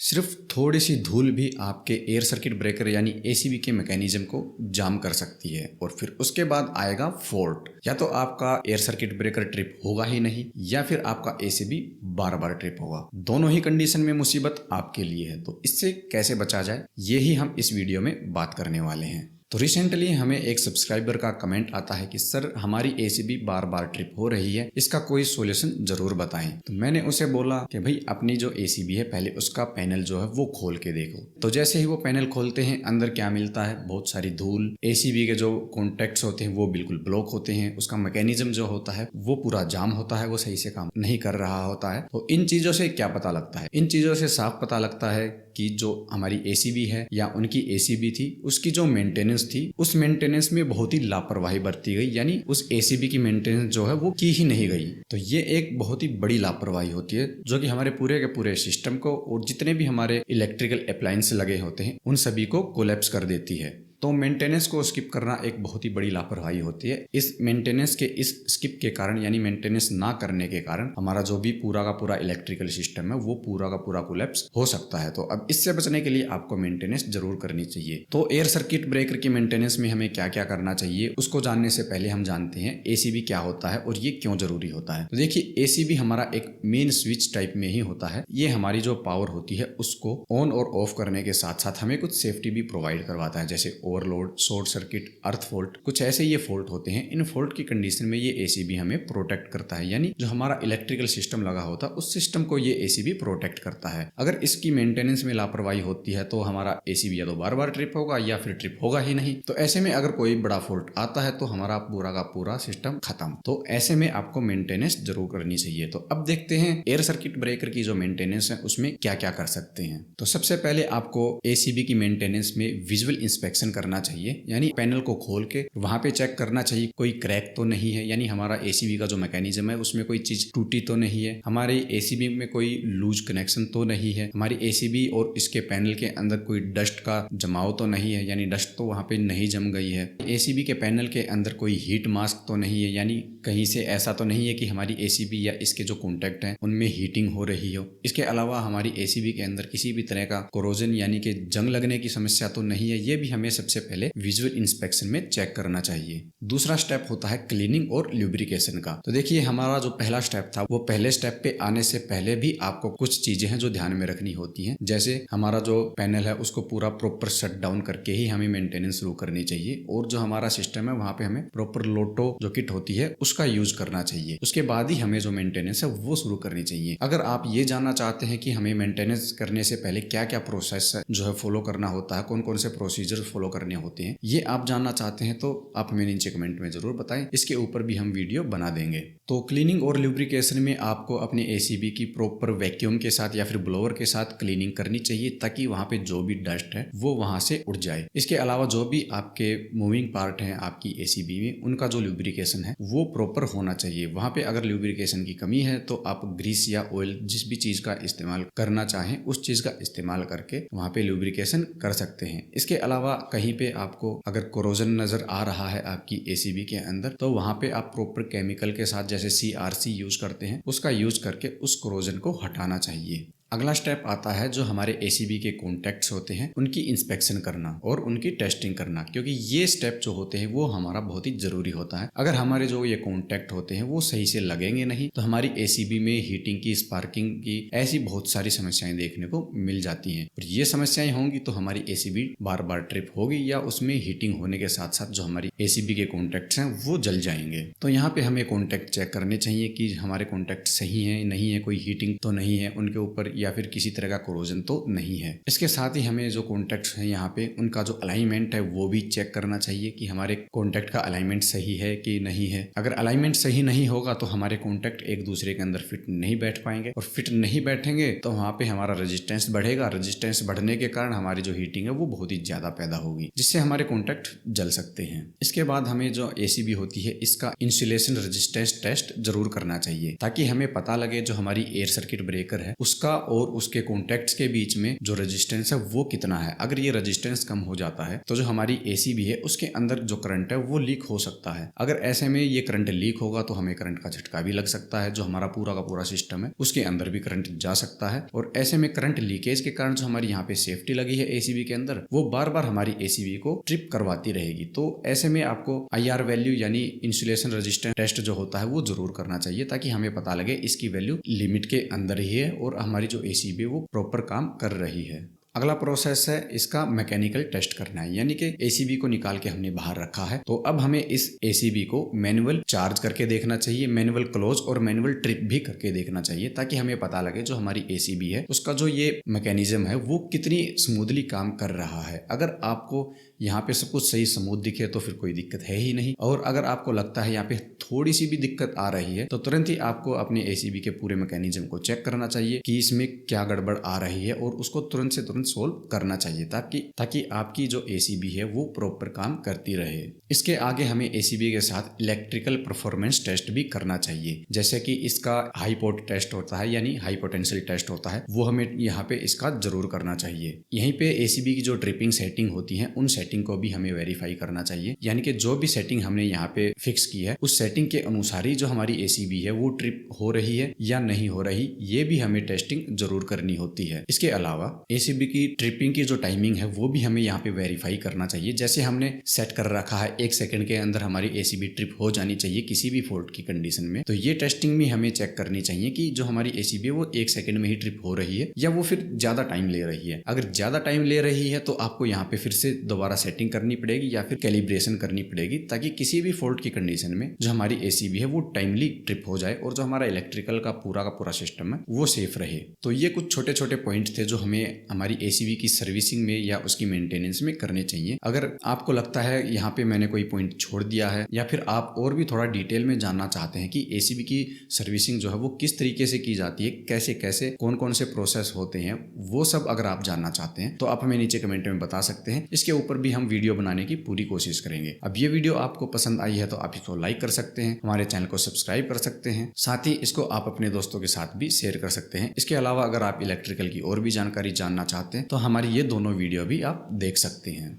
सिर्फ थोड़ी सी धूल भी आपके एयर सर्किट ब्रेकर यानी एसीबी के मैकेनिज्म को जाम कर सकती है और फिर उसके बाद आएगा फॉल्ट। या तो आपका एयर सर्किट ब्रेकर ट्रिप होगा ही नहीं या फिर आपका एसीबी बार बार ट्रिप होगा। दोनों ही कंडीशन में मुसीबत आपके लिए है। तो इससे कैसे बचा जाए यही हम इस वीडियो में बात करने वाले हैं। तो रिसेंटली हमें एक सब्सक्राइबर का कमेंट आता है कि सर हमारी एसीबी बार बार ट्रिप हो रही है, इसका कोई सॉल्यूशन जरूर बताएं। तो मैंने उसे बोला कि भाई अपनी जो एसीबी है पहले उसका पैनल जो है वो खोल के देखो। तो जैसे ही वो पैनल खोलते हैं अंदर क्या मिलता है, बहुत सारी धूल। एसीबी के जो कॉन्टेक्ट्स होते हैं वो बिल्कुल ब्लॉक होते हैं, उसका मैकेनिज्म जो होता है वो पूरा जाम होता है, वो सही से काम नहीं कर रहा होता है। तो इन चीजों से क्या पता लगता है? इन चीजों से साफ पता लगता है कि जो हमारी एसीबी है या उनकी एसीबी थी उसकी जो मेंटेनेंस थी उस मेंटेनेंस में बहुत ही लापरवाही बरती गई, यानी उस एसीबी की मेंटेनेंस जो है वो की ही नहीं गई। तो ये एक बहुत ही बड़ी लापरवाही होती है जो कि हमारे पूरे के पूरे सिस्टम को और जितने भी हमारे इलेक्ट्रिकल अप्लायंस लगे होते हैं उन सभी को कोलैप्स कर देती है। तो मेंटेनेंस को स्किप करना एक बहुत ही बड़ी लापरवाही होती है। इस मेंटेनेंस के इस स्किप के कारण यानी मेंटेनेंस ना करने के कारण हमारा जो भी पूरा का पूरा इलेक्ट्रिकल सिस्टम है वो पूरा का पूरा कोलैप्स हो सकता है। तो अब इससे बचने के लिए आपको मेंटेनेंस जरूर करनी चाहिए। तो एयर सर्किट ब्रेकर की मेंटेनेंस में हमें क्या क्या करना चाहिए उसको जानने से पहले हम जानते हैं एसीबी क्या होता है और ये क्यों जरूरी होता है। तो देखिए एसीबी हमारा एक मेन स्विच टाइप में ही होता है। ये हमारी जो पावर होती है उसको ऑन और ऑफ करने के साथ साथ हमें कुछ सेफ्टी भी प्रोवाइड करवाता है, जैसे ओवरलोड, शॉर्ट सर्किट, अर्थ फॉल्ट, कुछ ऐसे ये फॉल्ट होते हैं। इन फॉल्ट की कंडीशन में ये एसीबी हमें प्रोटेक्ट करता है, यानी जो हमारा इलेक्ट्रिकल सिस्टम लगा होता है उस सिस्टम को ये एसीबी प्रोटेक्ट करता है। अगर इसकी मेंटेनेंस में लापरवाही होती है तो हमारा एसीबी या तो बार बार ट्रिप होगा या फिर ट्रिप होगा ही नहीं। तो ऐसे में अगर कोई बड़ा फॉल्ट आता है तो हमारा पूरा का पूरा सिस्टम खत्म। तो ऐसे में आपको मेंटेनेंस जरूर करनी चाहिए। तो अब देखते हैं एयर सर्किट ब्रेकर की जो मेंटेनेंस है उसमें क्या क्या कर सकते हैं। तो सबसे पहले आपको एसीबी की मेंटेनेंस में विजुअल इंस्पेक्शन करना चाहिए, यानी पैनल को खोल के वहां पे चेक करना चाहिए कोई क्रैक तो नहीं है, यानी हमारा एसीबी का जो मैकेनिज्म है उसमें कोई चीज टूटी तो नहीं है, हमारे एसीबी में कोई लूज कनेक्शन तो नहीं है, हमारी एसीबी और इसके पैनल के अंदर कोई डस्ट का जमाव तो नहीं है, यानी डस्ट तो वहां पे नहीं जम गई है, एसीबी के पैनल के अंदर कोई हीट मास्क तो नहीं है, यानी कहीं से ऐसा तो नहीं है कि हमारी एसीबी या इसके जो कॉन्टैक्ट हैं उनमें हीटिंग हो रही हो। इसके अलावा हमारी एसीबी के अंदर किसी भी तरह का कोरोजन यानी कि जंग लगने की समस्या तो नहीं है। ये भी हमें सबसे पहले विजुअल इंस्पेक्शन में चेक करना चाहिए। दूसरा स्टेप होता है क्लीनिंग और ल्यूब्रिकेशन का। तो देखिए हमारा जो पहला स्टेप था वो पहले स्टेप पे आने से पहले भी आपको कुछ चीजें हैं जो ध्यान में रखनी होती हैं, जैसे हमारा जो पैनल है उसको पूरा प्रॉपर शट डाउन करके ही हमें मेंटेनेंस शुरू करनी चाहिए और जो हमारा सिस्टम है वहां पे हमें प्रॉपर लोटो जो किट होती है उसका यूज करना चाहिए। उसके बाद ही हमें जो मेंटेनेंस है वो शुरू करनी चाहिए। अगर आप ये जानना चाहते हैं कि हमें मेंटेनेंस करने से पहले क्या क्या प्रोसेस जो है फॉलो करना होता है, कौन कौन से प्रोसीजर फॉलो करने होते हैं, ये आप जानना चाहते हैं तो आप हमें नीचे कमेंट में जरूर बताएं। इसके ऊपर भी हम वीडियो बना देंगे। तो क्लीनिंग और ल्यूब्रिकेशन में आपको अपने एसीबी की प्रॉपर वैक्यूम के साथ या फिर ब्लोअर के साथ क्लीनिंग करनी चाहिए ताकि वहां पे जो भी डस्ट है वो वहां से उड़ जाए। इसके अलावा जो भी आपके मूविंग पार्ट हैं आपकी एसीबी में उनका जो ल्यूब्रिकेशन है वो प्रॉपर होना चाहिए। वहां पे अगर ल्यूब्रिकेशन की कमी है तो आप ग्रीस या ऑयल जिस भी चीज का इस्तेमाल करना चाहें उस चीज का इस्तेमाल करके वहां पे ल्यूब्रिकेशन कर सकते हैं। इसके अलावा कहीं पे आपको अगर कोरोजन नजर आ रहा है आपकी एसीबी के अंदर तो वहां पे आप प्रॉपर केमिकल के साथ जैसे CRC यूज करते हैं उसका यूज करके उस कोरोजन को हटाना चाहिए। अगला स्टेप आता है जो हमारे एसीबी के कॉन्टैक्ट्स होते हैं उनकी इंस्पेक्शन करना और उनकी टेस्टिंग करना, क्योंकि ये स्टेप जो होते हैं वो हमारा बहुत ही जरूरी होता है। अगर हमारे जो ये कॉन्टैक्ट होते हैं वो सही से लगेंगे नहीं तो हमारी एसीबी में हीटिंग की, स्पार्किंग की ऐसी बहुत सारी समस्याएं देखने को मिल जाती हैं और ये समस्याएं होंगी तो हमारी एसीबी बार बार ट्रिप होगी या उसमें हीटिंग होने के साथ साथ जो हमारी एसीबी के कॉन्टैक्ट्स हैं वो जल जाएंगे। तो यहाँ पे हमें कॉन्टैक्ट चेक करने चाहिए कि हमारे कॉन्टैक्ट सही है नहीं है, कोई हीटिंग तो नहीं है उनके ऊपर या फिर किसी तरह का कोरोजन तो नहीं है। इसके साथ ही हमें जो कॉन्टैक्ट्स हैं यहाँ पे उनका जो अलाइनमेंट है वो भी चेक करना चाहिए कि हमारे कॉन्टैक्ट का अलाइनमेंट सही है कि नहीं है। अगर अलाइनमेंट सही नहीं होगा तो हमारे कॉन्टैक्ट एक दूसरे के अंदर फिट नहीं बैठ पाएंगे और फिट नहीं बैठेंगे तो वहां पे हमारा रेजिस्टेंस बढ़ेगा। रेजिस्टेंस बढ़ने के कारण हमारी जो हीटिंग है वो बहुत ही ज्यादा पैदा होगी जिससे हमारे कॉन्टैक्ट जल सकते हैं। इसके बाद हमें जो एसीबी होती है इसका इंसुलेशन रेजिस्टेंस टेस्ट जरूर करना चाहिए ताकि हमें पता लगे जो हमारी एयर सर्किट ब्रेकर है उसका और उसके कॉन्टैक्ट्स के बीच में जो रेजिस्टेंस है वो कितना है। अगर ये रेजिस्टेंस कम हो जाता है तो जो हमारी एसीबी है उसके अंदर जो करंट है वो लीक हो सकता है। अगर ऐसे में ये करंट लीक होगा तो हमें करंट का झटका भी लग सकता है। जो हमारा पूरा का पूरा सिस्टम है उसके अंदर भी करंट जा सकता है और ऐसे में करंट लीकेज के कारण जो हमारी यहाँ पे सेफ्टी लगी है एसीबी के अंदर वो बार बार हमारी एसीबी को ट्रिप करवाती रहेगी। तो ऐसे में आपको IR वैल्यू यानी इंसुलेशन रेजिस्टेंस टेस्ट जो होता है वो जरूर करना चाहिए ताकि हमें पता लगे इसकी वैल्यू लिमिट के अंदर ही है और हमारी जो एसीबी वो प्रॉपर काम कर रही है। अगला प्रोसेस है इसका मैकेनिकल टेस्ट करना है, यानी कि एसीबी को निकाल के हमने बाहर रखा है तो अब हमें इस एसीबी को मैनुअल चार्ज करके देखना चाहिए, मैनुअल क्लोज और मैनुअल ट्रिप भी करके देखना चाहिए ताकि हमें पता लगे जो हमारी एसीबी है उसका जो ये मैकेनिज्म है वो कितनी स्मूथली काम कर रहा है। अगर आपको यहाँ पे सब कुछ सही स्मूथ दिखे तो फिर कोई दिक्कत है ही नहीं, और अगर आपको लगता है यहाँ पे थोड़ी सी भी दिक्कत आ रही है तो तुरंत ही आपको अपने एसीबी के पूरे मैकेनिज्म को चेक करना चाहिए कि इसमें क्या गड़बड़ आ रही है और उसको तुरंत से तुरंत सोल्व करना चाहिए ताकि आपकी जो एसीबी है वो प्रॉपर काम करती रहे। इसके आगे हमें एसीबी के साथ इलेक्ट्रिकल परफॉर्मेंस टेस्ट भी करना चाहिए, जैसे कि इसका हाई पोट टेस्ट होता है यानी हाई पोटेंशियल टेस्ट होता है, वो हमें यहाँ पे इसका जरूर करना चाहिए। यहीं पे एसीबी की जो ट्रिपिंग सेटिंग होती है उन सेटिंग को भी हमें वेरीफाई करना चाहिए, यानी कि जो भी सेटिंग हमने यहाँ पे फिक्स की है उस सेटिंग के अनुसार ही जो हमारी एसीबी है वो ट्रिप हो रही है या नहीं हो रही, ये भी हमें टेस्टिंग जरूर करनी होती है। इसके अलावा एसीबी की ट्रिपिंग की जो टाइमिंग है वो भी हमें यहाँ पे वेरीफाई करना चाहिए। जैसे हमने सेट कर रखा है 1 सेकंड के अंदर हमारी एसीबी ट्रिप हो जानी चाहिए किसी भी फॉल्ट की कंडीशन में, तो ये टेस्टिंग भी हमें चेक करनी चाहिए कि जो हमारी एसीबी है वो 1 सेकंड में ही ट्रिप हो रही है या वो फिर ज्यादा टाइम ले रही है। अगर ज्यादा टाइम ले रही है तो आपको यहाँ पे फिर से दोबारा सेटिंग करनी पड़ेगी या फिर कैलिब्रेशन करनी पड़ेगी ताकि किसी भी फॉल्ट की कंडीशन में जो हमारी एसीबी है वो टाइमली ट्रिप हो जाए और जो हमारा इलेक्ट्रिकल का पूरा सिस्टम है वो सेफ रहे। तो ये कुछ छोटे छोटे पॉइंट थे जो हमें हमारी एसीबी की सर्विसिंग में या उसकी मेंटेनेंस में करने चाहिए। अगर आपको लगता है यहाँ पे मैंने कोई पॉइंट छोड़ दिया है या फिर आप और भी थोड़ा डिटेल में जानना चाहते हैं कि एसीबी की सर्विसिंग जो है वो किस तरीके से की जाती है, कैसे कैसे कौन कौन से प्रोसेस होते हैं, वो सब अगर आप जानना चाहते हैं तो आप हमें नीचे कमेंट में बता सकते हैं। इसके ऊपर भी हम वीडियो बनाने की पूरी कोशिश करेंगे। अब ये वीडियो आपको पसंद आई है तो आप इसको लाइक कर सकते हैं, हमारे चैनल को सब्सक्राइब कर सकते हैं, साथ ही इसको आप अपने दोस्तों के साथ भी शेयर कर सकते हैं। इसके अलावा अगर आप इलेक्ट्रिकल की और भी जानकारी जानना चाहते हैं तो हमारी ये दोनों वीडियो भी आप देख सकते हैं।